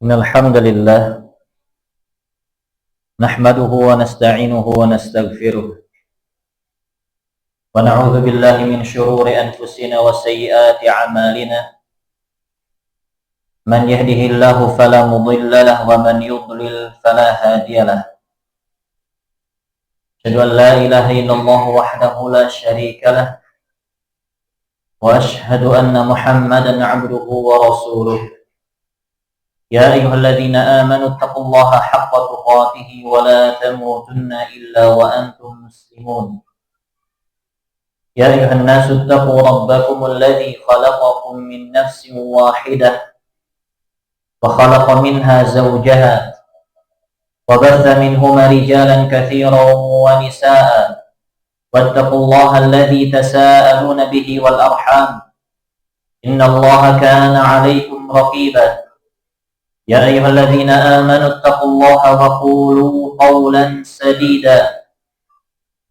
Innal hamdalillah nahmaduhu wa nasta'inuhu wa nastaghfiruh wa na'udzu billahi min shururi anfusina wa sayyiati a'malina man yahdihillahu fala mudilla lahu wa man yudlil fala hadiya lahu asyhadu an la ilaha illallah wahdahu la syarika lahu wa asyhadu anna Muhammadan 'abduhu wa rasuluh. يا أيها الذين آمنوا اتقوا الله حق تقاته ولا تموتن إلا وأنتم مسلمون يا أيها الناس اتقوا ربكم الذي خلقكم من نفس واحدة وخلق منها زوجها وبث منهما رجالا كثيرا ونساء واتقوا الله الذي تساءلون به والأرحام إن الله كان عليكم رقيبا يا أيها الذين آمنوا اتقوا الله وقولوا قولا سديدا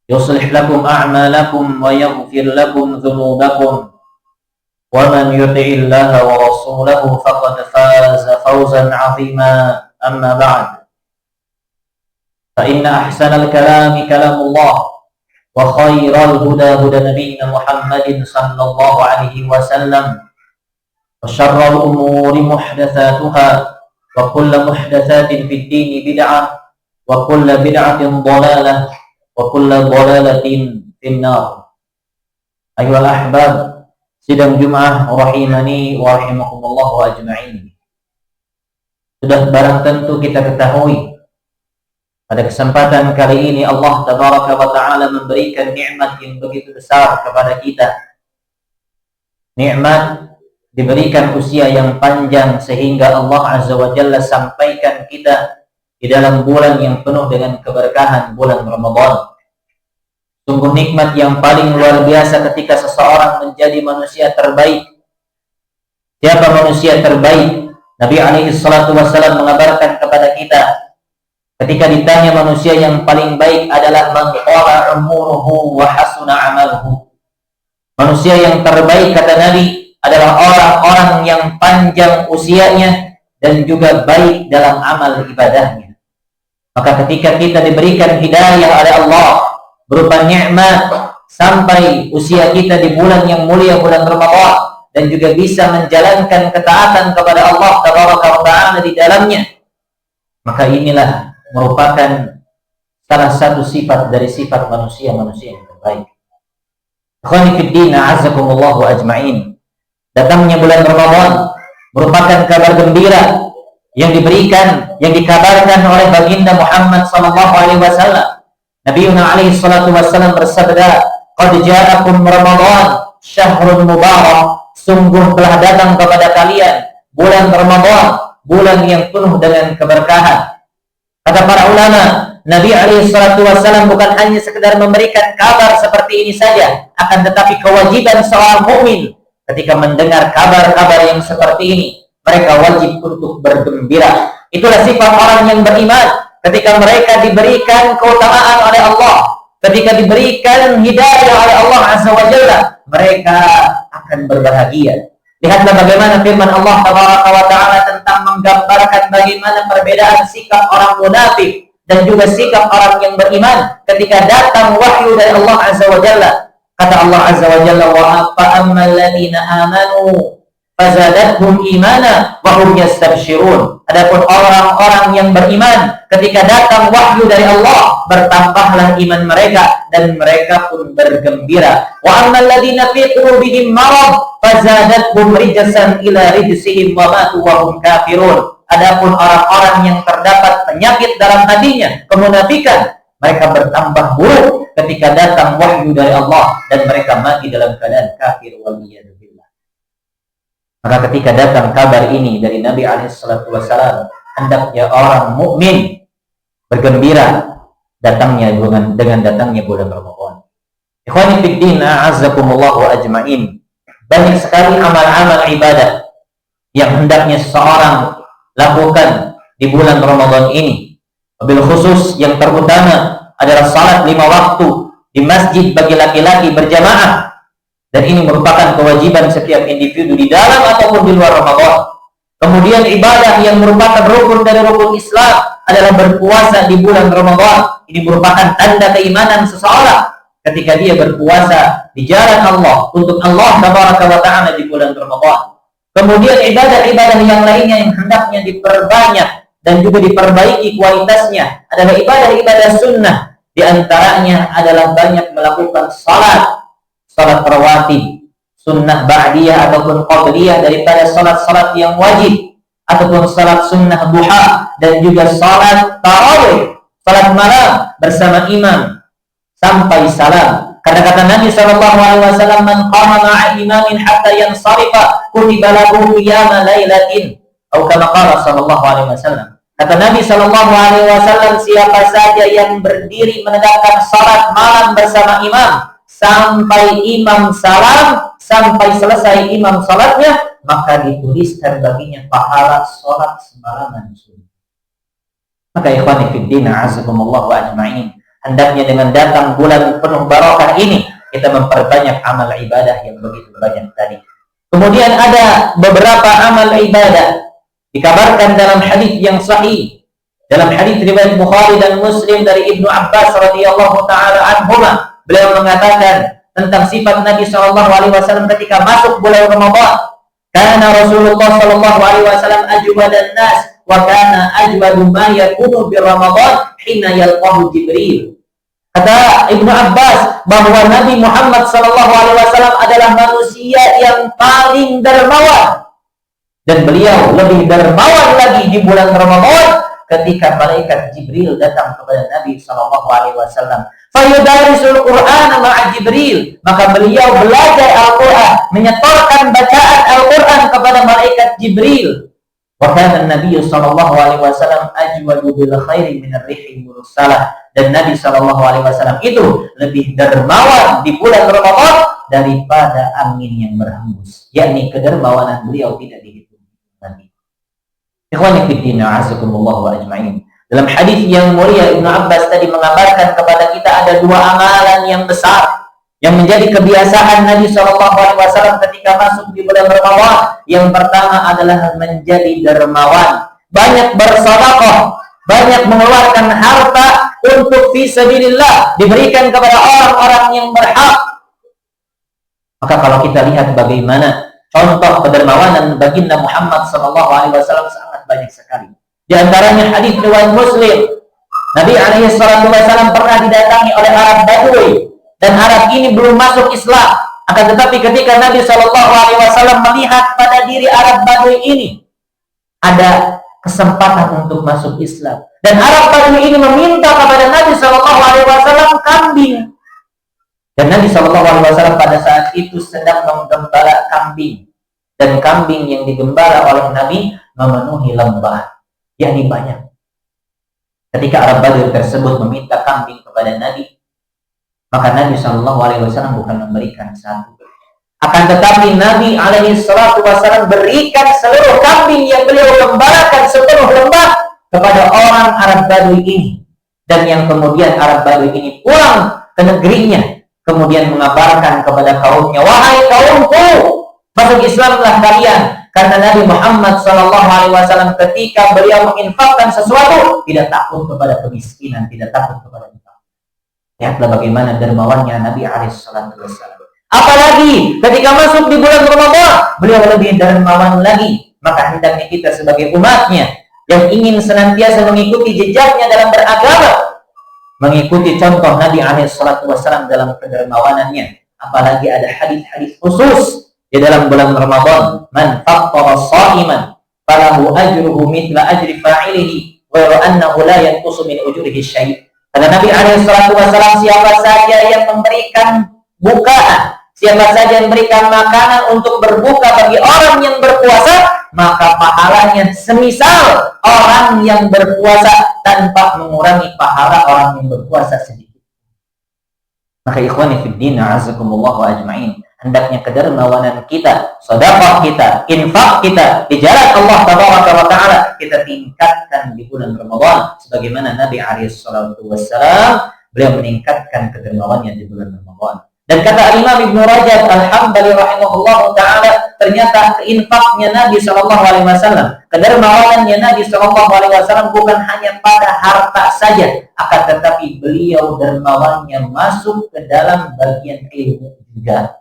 يصلح لكم أعمالكم ويغفر لكم ذنوبكم ومن يطع الله ورسوله فقد فاز فوزا عظيما أما بعد فإن أحسن الكلام كلام الله وخير الهدى هدى نبينا محمد صلى الله عليه وسلم وشر الأمور محدثاتها وكل محدثات في الدين بدعة وكل بدعة ضلالة وكل ضلالة في النار. أيها الأحباب, sidang Jum'ah rahimani wa rahimakumullah wa ajma'in. Sudah barang tentu kita ketahui pada kesempatan kali ini Allah tabaraka wa ta'ala memberikan nikmat yang begitu besar kepada kita. Nikmat diberikan usia yang panjang sehingga Allah Azza wa Jalla sampaikan kita di dalam bulan yang penuh dengan keberkahan, bulan Ramadan. Sungguh nikmat yang paling luar biasa ketika seseorang menjadi manusia terbaik. Siapa manusia terbaik? Nabi alaihi salatu wassalam mengabarkan kepada kita ketika ditanya manusia yang paling baik adalah man qala umuruhu wa hasuna amaluhu. Manusia yang terbaik, kata Nabi, adalah orang-orang yang panjang usianya dan juga baik dalam amal ibadahnya. Maka ketika kita diberikan hidayah oleh Allah berupa nikmat sampai usia kita di bulan yang mulia, bulan Ramadan, dan juga bisa menjalankan ketaatan kepada Allah Tabaraka wa Ta'ala di dalamnya, maka inilah merupakan salah satu sifat dari sifat manusia-manusia yang terbaik. Ikhwani fid din, a'azzakumullah wa ajma'in. Datangnya bulan Ramadan merupakan kabar gembira yang diberikan, yang dikabarkan oleh baginda Muhammad sallallahu alaihi wasallam. Nabiuna alaihi salatu wasallam bersabda, "Qad ja'akum Ramadan syahrun mubarak." Sungguh telah datang kepada kalian bulan Ramadan, bulan yang penuh dengan keberkahan. Kata para ulama, Nabi alaihi salatu wasallam bukan hanya sekedar memberikan kabar seperti ini saja, akan tetapi kewajiban seorang mukmin ketika mendengar kabar-kabar yang seperti ini, mereka wajib untuk bergembira. Itulah sifat orang yang beriman. Ketika mereka diberikan keutamaan oleh Allah, ketika diberikan hidayah oleh Allah Azza wa Jalla, mereka akan berbahagia. Lihatlah bagaimana firman Allah Tabaraka wa Ta'ala tentang menggambarkan bagaimana perbedaan sikap orang munafik dan juga sikap orang yang beriman ketika datang wahyu dari Allah Azza wa Jalla. Kata Allah Azza wa Jalla, wa fa'ammal ladzina amanu fazadathum imana wa hum yastabshirun. Adapun orang-orang yang beriman ketika datang wahyu dari Allah, bertambahlah iman mereka dan mereka pun bergembira. Wa ammal ladzina fi qulubihim marad fazadathum rijsan ila rijsihim wa matu wa hum kafirun. Adapun orang-orang yang terdapat penyakit dalam hatinya, kemunafikan, mereka bertambah buruk ketika datang wahyu dari Allah dan mereka mati dalam keadaan kafir waliyadzubillah. Maka ketika datang kabar ini dari Nabi alaihi salatu wasallam, hendaknya orang mukmin bergembira datangnya dengan datangnya bulan Ramadan. Ikhwani fid din, a'azzakumullah wa ajma'in. Banyak sekali amal-amal ibadah yang hendaknya seseorang lakukan di bulan Ramadan ini. Wabil khusus yang terutama adalah salat 5 waktu di masjid bagi laki-laki berjamaah, dan ini merupakan kewajiban setiap individu di dalam ataupun di luar Ramadan. Kemudian ibadah yang merupakan rukun dari rukun Islam adalah berpuasa di bulan Ramadan. Ini merupakan tanda keimanan seseorang ketika dia berpuasa di jalan Allah untuk Allah Tabaraka wa Ta'ala di bulan Ramadan. Kemudian ibadah-ibadah yang lainnya yang hendaknya diperbanyak dan juga diperbaiki kualitasnya adalah ibadah-ibadah sunnah. Di antaranya adalah banyak melakukan salat rawatib, sunnah ba'diyah ataupun qabliyah daripada salat-salat yang wajib, ataupun salat sunnah duha, dan juga salat tarawih, salat malam bersama imam sampai salam. Karena kata Nabi SAW, man qama ma'a imamin hatta yansarifa kutiba lahu qiyama lailatin, atau kama qala sallallahu alaihi wasallam. Kata Nabi sallallahu alaihi wasallam, siapa saja yang berdiri menegakkan salat malam bersama imam sampai imam salam, sampai selesai imam salatnya, maka dituliskan baginya pahala salat semalaman sunnah. Maka ikhwani fid din, a'azakumullah wa ajma'in, hendaknya dengan datang bulan penuh barakah ini kita memperbanyak amal ibadah yang begitu banyak tadi. Kemudian ada beberapa amal ibadah dikabarkan dalam hadis yang sahih, dalam hadis riwayat Bukhari dan Muslim dari Ibnu Abbas radhiyallahu taala anhuma, beliau mengatakan tentang sifat Nabi sallallahu alaihi wasallam ketika masuk bulan Ramadan. Karena Rasulullah sallallahu alaihi wasallam ajwadan nas wa kana ajwadu ma yakunu bi Ramadan hina yalqahu Jibril. Kata Ibnu Abbas bahwa Nabi Muhammad sallallahu alaihi wasallam adalah manusia yang paling dermawan. Dan beliau lebih dermawan lagi di bulan Ramadan ketika malaikat Jibril datang kepada Nabi sallallahu alaihi wasallam. Fayudarisul Qur'an ma'a Jibril, maka beliau belajar Al-Qur'an, menyetorkan bacaan Al-Qur'an kepada malaikat Jibril. Wa kana Nabi sallallahu alaihi wasallam ajwadu bil khairi min ar-rihil mursalah, dan Nabi sallallahu alaihi wasallam itu lebih dermawan di bulan Ramadan daripada angin yang berhembus, yakni kedermawanan beliau tidak dihitung. Ikhwani fid din, a'azakumullah wa ajma'in. Dalam hadis yang mulia Ibnu Abbas tadi mengabarkan kepada kita ada dua amalan yang besar yang menjadi kebiasaan Nabi sallallahu alaihi wasallam ketika masuk di bulan Ramadan. Yang pertama adalah menjadi dermawan, banyak bersedekah, banyak mengeluarkan harta untuk fi sabilillah, diberikan kepada orang-orang yang berhak. Maka kalau kita lihat bagaimana contoh kedermawanan baginda Muhammad sallallahu alaihi wasallam sangat banyak sekali. Di antaranya hadis riwayat Muslim, Nabi alaihi salatu wasallam pernah didatangi oleh Arab Badui, dan Arab ini belum masuk Islam. Akan tetapi ketika Nabi sallallahu alaihi wasallam melihat pada diri Arab Badui ini ada kesempatan untuk masuk Islam, dan Arab Badui ini meminta kepada Nabi sallallahu alaihi wasallam kambing. Dan Nabi sallallahu alaihi wasallam pada saat itu sedang menggembala kambing, dan kambing yang digembala oleh Nabi memenuhi lembah, yakni banyak. Ketika Arab Badui tersebut meminta kambing kepada Nabi, maka Nabi sallallahu alaihi wasallam bukan memberikan satu, akan tetapi Nabi alaihi salatu wasallam berikan seluruh kambing yang beliau gembalakan sepenuh lembah kepada orang Arab Badui ini. Dan yang kemudian Arab Badui ini pulang ke negerinya, kemudian mengabarkan kepada kaumnya, wahai kaumku, masuk Islamlah kalian. Karena Nabi Muhammad SAW ketika beliau menginfakkan sesuatu tidak takut kepada kemiskinan, tidak takut kepada hutang. Lihatlah bagaimana dermawannya Nabi SAW. Apalagi ketika masuk di bulan Ramadan, beliau lebih dermawan lagi. Maka hendaknya kita sebagai umatnya yang ingin senantiasa mengikuti jejaknya dalam beragama, mengikuti contoh Nabi SAW dalam kedermawanannya. Apalagi ada hadis-hadis khusus di dalam bulan Ramadan, man fattara sha'iman falahu ajruhu mithla ajri fa'ilihi wa annahu la yanqusu min ujurihi syai'. Kata Nabi SAW, siapa saja yang memberikan bukaan, siapa saja yang memberikan makanan untuk berbuka bagi orang yang berpuasa, maka pahalanya semisal orang yang berpuasa tanpa mengurangi pahala orang yang berpuasa sedikit. Maka ikhwani fid din, a'azakumullah wa ajma'in, hendaknya kedermawanan kita, sedekah kita, infak kita di jalan Allah Tabaraka wa Ta'ala kita tingkatkan di bulan Ramadan, sebagaimana Nabi alaihi salatu wassalam beliau meningkatkan kedermawannya di bulan Ramadan. Dan kata Imam Ibnu Rajab Al-Hambali rahimahullah taala, ternyata infaknya Nabi sallallahu alaihi wasallam, kedermawanannya Nabi sallallahu alaihi wasallam bukan hanya pada harta saja, akan tetapi beliau dermawannya masuk ke dalam bagian ilmu juga.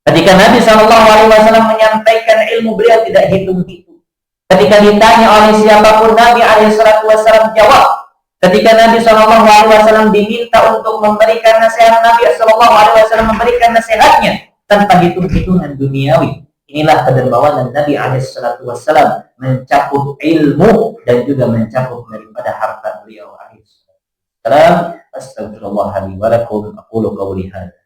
Ketika Nabi sallallahu alaihi wasallam menyampaikan ilmu, beliau tidak hitung-hitung. Ketika ditanya oleh siapapun, Nabi alaihi salatu wasallam jawab. Ketika Nabi Shallallahu Alaihi Wasallam diminta untuk memberikan nasihat, Nabi Shallallahu Alaihi Wasallam memberikan nasihatnya tanpa hitung-hitungan duniawi. Inilah kedermawanan Nabi Alaihi Wasallam mencakup ilmu dan juga mencakup daripada harta beliau Alaihi Wasallam. Astagfirullahaladzim wa lakum aqulu qawli hadza.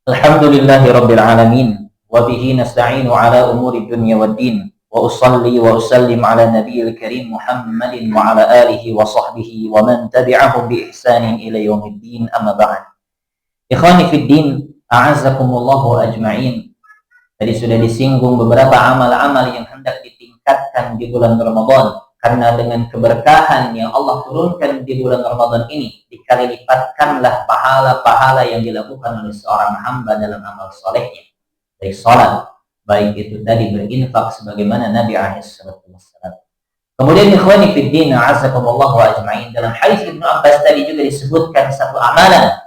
Alhamdulillahi Rabbil Alamin, wa bihi nasta'inu ala umuri dunya waddin, wa usalli wa usallim ala nabiyil karim Muhammadin wa ala alihi wa sahbihi wa man tabi'ahum bi ihsanin ila yaumiddin, amma ba'd. Ikhwani fid din, a'azzakumullahu ajma'in. Tadi sudah disinggung beberapa amal-amal yang hendak ditingkatkan di bulan Ramadan, karena dengan keberkahan yang Allah turunkan di bulan Ramadan ini, dikali lipatkanlah pahala-pahala yang dilakukan oleh seorang hamba dalam amal solehnya, dari sholat, baik itu tadi berinfak sebagaimana Nabi SAW. Kemudian ikhwani fid din, a'azzakumullahu ajma'in, dalam hadis Ibnu Abbas tadi juga disebutkan satu amalan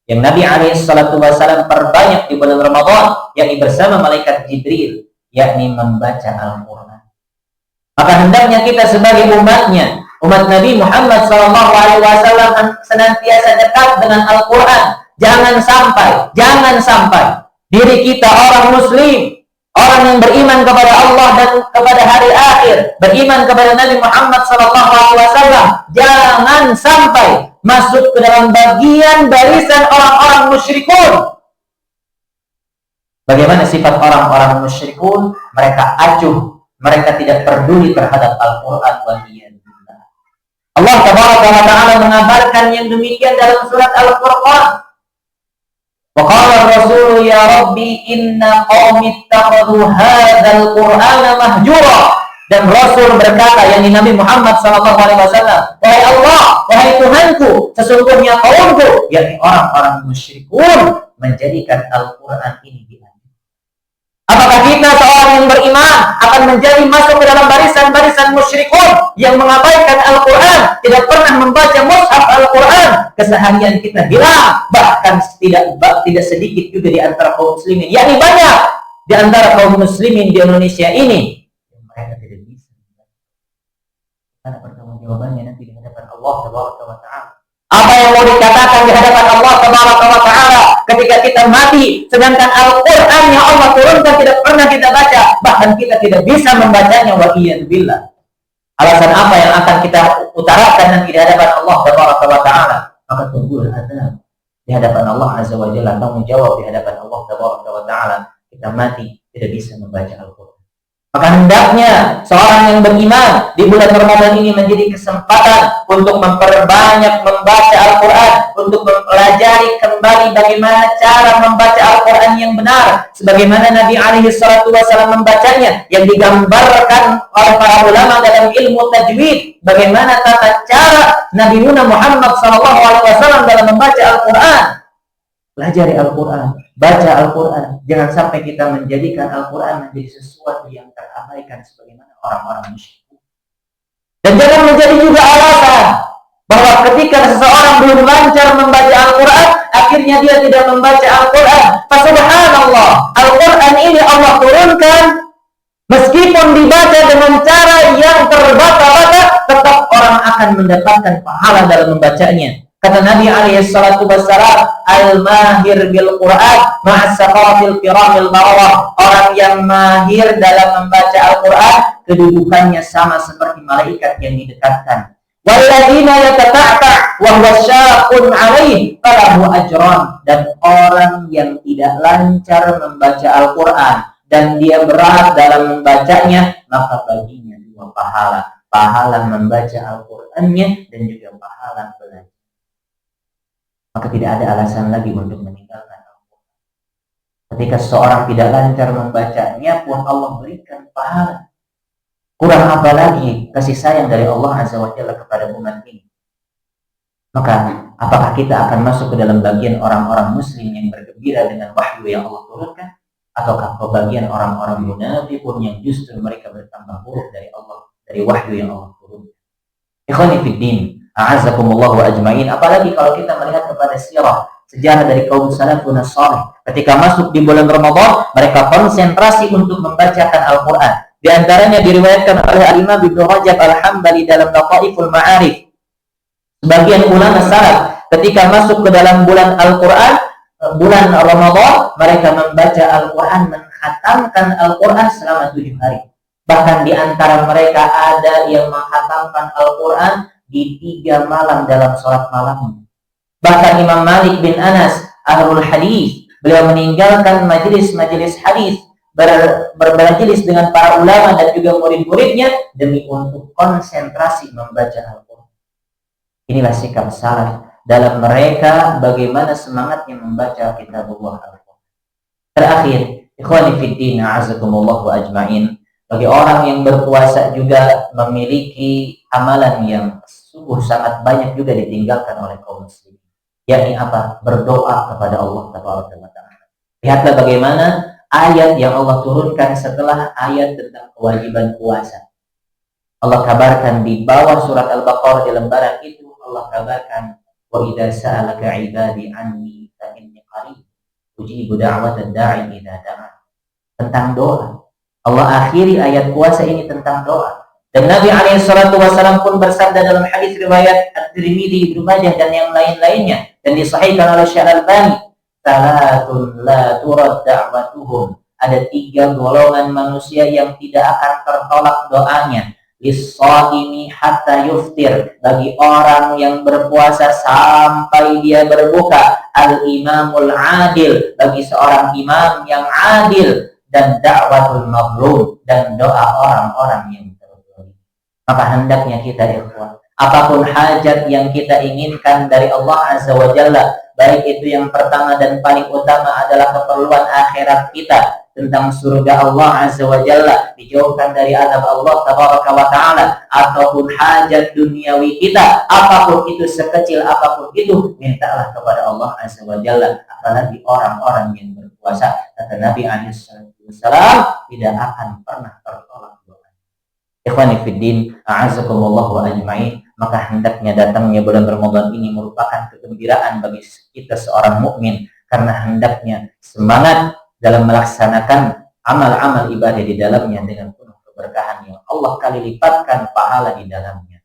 yang Nabi SAW perbanyak di bulan Ramadan, yakni bersama malaikat Jibril, yakni membaca Al-Quran. Maka hendaknya kita sebagai umatnya, umat Nabi Muhammad SAW, senantiasa dekat dengan Al-Quran. Jangan sampai diri kita orang Muslim, orang yang beriman kepada Allah dan kepada hari akhir, beriman kepada Nabi Muhammad SAW, jangan sampai masuk ke dalam bagian barisan orang-orang musyrikun. Bagaimana sifat orang-orang musyrikun? Mereka acuh, mereka tidak peduli terhadap Al-Quran. Allah Tabaraka wa Ta'ala mengabarkan yang demikian dalam surat Al-Furqan. Wa qala ar-rasul ya rabbi inna qaumi ittakhadhu hadzal qur'ana mahjura. Dan Rasul berkata, yakni Nabi Muhammad sallallahu alaihi wasallam, wahai Allah, wahai Tuhanku, sesungguhnya kaumku, yakni orang-orang musyrikun, menjadikan Al-Quran ini dianjurkan. Apakah kita seorang yang beriman akan menjadi masuk ke dalam barisan-barisan musyrikun yang mengabaikan Al-Quran, tidak pernah membaca mushaf Al-Quran, keseharian kita hilang, bahkan tidak sedikit juga di antara kaum muslimin, yakni banyak di antara kaum muslimin di Indonesia ini yang mereka tidak bisa. Karena pertanggungjawabannya nanti di hadapan Allah Tabaraka wa Ta'ala. Apa yang mau dikatakan di hadapan Allah Tabaraka wa Ta'ala ketika kita mati, sedangkan Al-Quran yang Allah turunkan tidak pernah kita baca, bahkan kita tidak bisa membacanya, wa iyadzubillah. Alasan apa yang akan kita utarakan nanti di hadapan Allah Tabaraka wa Ta'ala? Maka tunggulah azab di hadapan Allah Azza wa Jalla, tanggung jawab di hadapan Allah Tabaraka wa Ta'ala. Kita mati tidak bisa membaca Al-Quran. Maka hendaknya seorang yang beriman di bulan Ramadan ini menjadi kesempatan untuk memperbanyak membaca Al-Quran, untuk mempelajari kembali bagaimana cara membaca Al-Quran yang benar, sebagaimana Nabi SAW membacanya, yang digambarkan oleh para ulama dalam ilmu tajwid, bagaimana tata cara Nabi Muhammad SAW dalam membaca Al-Quran. Pelajari Al-Quran, baca Al-Quran. Jangan sampai kita menjadikan Al-Quran menjadi sesuatu yang terabaikan sebagaimana orang-orang musyrik. Dan jangan menjadi juga alasan bahwa ketika seseorang belum lancar membaca Al-Quran, akhirnya dia tidak membaca Al-Quran. Subhanallah, Al-Quran ini Allah turunkan, meskipun dibaca dengan cara yang terbata-bata, tetap orang akan mendapatkan pahala dalam membacanya. Kata Nabi SAW, al-mahir bil Quran ma'as saqatil kiramil bararah. Orang yang mahir dalam membaca Al-Quran, kedudukannya sama seperti malaikat yang didekatkan. Walladzina yatata'ta' wa huwa syaqun 'alaih falahu ajran. Dan orang yang tidak lancar membaca Al-Quran dan dia berat dalam membacanya, maka baginya dua pahala. Pahala membaca Al-Qurannya dan juga pahala belajar. Maka tidak ada alasan lagi untuk meninggalkan Al-Quran. Ketika seseorang tidak lancar membacanya pun Allah berikan pahala. Kurang apa lagi kasih sayang dari Allah Azza wa Jalla kepada umat ini? Maka apakah kita akan masuk ke dalam bagian orang-orang muslim yang bergembira dengan wahyu yang Allah turunkan, ataukah ke bagian orang-orang munafikun yang justru mereka bertambah buruk dari Allah, dari wahyu yang Allah turunkan? Ikhwani fiddin, a'azzakumullah wa ajmain. Apalagi kalau kita melihat kepada sirah sejarah dari kaum salafun salih, ketika masuk di bulan Ramadan, mereka konsentrasi untuk membacakan Al-Quran. Di antaranya diriwayatkan oleh Imam Ibnu Rajab Al-Hambali dalam Lataiful Ma'arif. Sebagian ulama salaf ketika masuk ke dalam bulan Al-Quran, bulan Ramadan, mereka membaca Al-Quran, menghatamkan Al-Quran selama 7 hari. Bahkan di antara mereka ada yang menghatamkan Al-Quran di 3 malam dalam sholat malam. Bahkan Imam Malik bin Anas, Ahlul Hadis, beliau meninggalkan majelis-majelis hadis, bermajelis dengan para ulama dan juga murid-muridnya demi untuk konsentrasi membaca Al-Quran. Inilah sikap salaf dalam mereka bagaimana semangatnya membaca kitabullah Al-Quran. Terakhir, ikhwani fiddin, a'azakumullah wa ajmain, bagi orang yang berpuasa juga memiliki amalan yang sungguh sangat banyak juga ditinggalkan oleh kaum muslimin. Yakni apa? Berdoa kepada Allah Taala. Lihatlah bagaimana ayat yang Allah turunkan setelah ayat tentang kewajiban puasa. Allah kabarkan di bawah surat Al-Baqarah di lembaran itu, Allah kabarkan, wa idza sa'alaka 'ibadi 'anni fa inni qarib ujibu da'watad da'i idza da'a. Tentang doa. Allah akhiri ayat puasa ini tentang doa. Dan Nabi SAW pun bersabda dalam hadis riwayat At-Tirmidzi, Ibnu Majah dan yang lain-lainnya, dan disahihkan oleh Syekh Al-Albani, salatun la turad da'watuhum. Ada 3 golongan manusia yang tidak akan tertolak doanya. Lis-shaimi hatta yuftir, bagi orang yang berpuasa sampai dia berbuka. Al-imamul adil, bagi seorang imam yang adil. Dan da'watul mazlum, dan doa orang-orang yang terzalimi. Maka hendaknya kita ikhwan, apapun hajat yang kita inginkan dari Allah Azza wa Jalla, baik itu yang pertama dan paling utama adalah keperluan akhirat kita, tentang surga Allah Azza wa Jalla, dijauhkan dari azab Allah Tabaraka wa Ta'ala, ataupun hajat duniawi kita, apapun itu, sekecil apapun itu, mintalah kepada Allah Azza wa Jalla. Apalagi orang-orang yang berpuasa, kata Nabi SAW, tidak akan pernah tertolak doa. Ikhwani fiddin, a'azakumullah wa ajmain. Maka hendaknya datangnya bulan Ramadan ini merupakan kegembiraan bagi kita seorang mukmin, karena hendaknya semangat dalam melaksanakan amal-amal ibadah di dalamnya dengan penuh keberkahan yang Allah kali lipatkan pahala di dalamnya.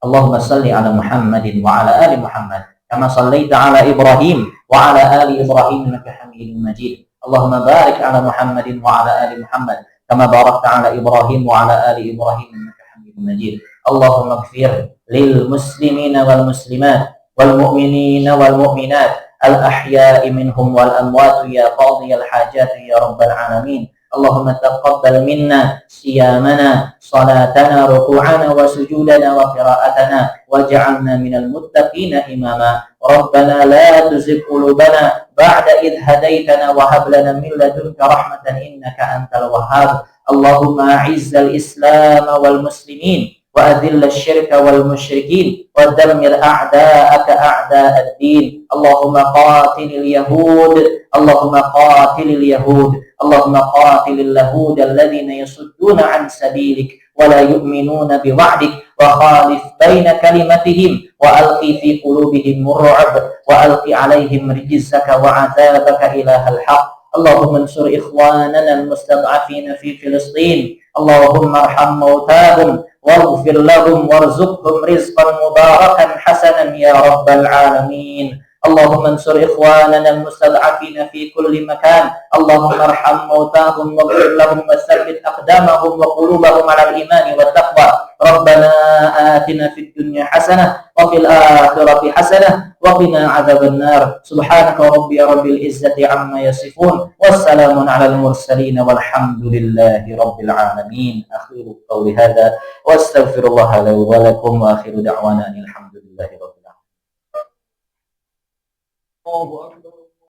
Allahumma salli ala Muhammadin wa ala ali Muhammad kama sallaita ala Ibrahim wa ala ali Ibrahim innaka Hamidum Majid. Allahumma barik ala Muhammadin wa ala ali Muhammad kama barakta ala Ibrahim wa ala ali Ibrahim innaka Hamidum Majid. Allahumma ighfir lil muslimina wal muslimat wal mu'minina wal mu'minat الأحياء منهم والأموات يا قاضي الحاجات يا رب العالمين. اللهم تقبل منا صيامنا صلاتنا ركوعنا وسجودنا وقراءتنا واجعلنا من المتقين إماما. ربنا لا تزغ قلوبنا بعد إذ هديتنا وهب لنا من لدنك رحمة إنك أنت الوهاب. اللهم أعز الإسلام والمسلمين وأذل الشرك والمشركين ودمر أعداءك أعداء الدين. اللهم قاتل اليهود، اللهم قاتل اليهود، اللهم قاتل اليهود الذين يصدون عن سبيلك ولا يؤمنون بوعدك وخالف بين كلمتهم وألقي في قلوبهم الرعب وألقي عليهم رجزك وعذابك إله الحق. اللهم انصر إخواننا المستضعفين في فلسطين. اللهم ارحم موتاهم واغفر لهم وارزقهم رزقا مباركا حسنا يا رب العالمين. اللهم انصر إخواننا المستضعفين في كل مكان. اللهم ارحم موتاهم واغفر لهم وثبت أقدامهم وقلوبهم على الإيمان والتقوى. ربنا آتنا في الدنيا حسنة وفي الآخرة حسنة وقنا عذاب النار. سبحانك ربي رب العزة عما يصفون والسلام على المرسلين والحمد لله رب العالمين. أخير قولي هذا واستغفر الله لي ولكم وآخر دعوانا الحمد لله رب العالمين.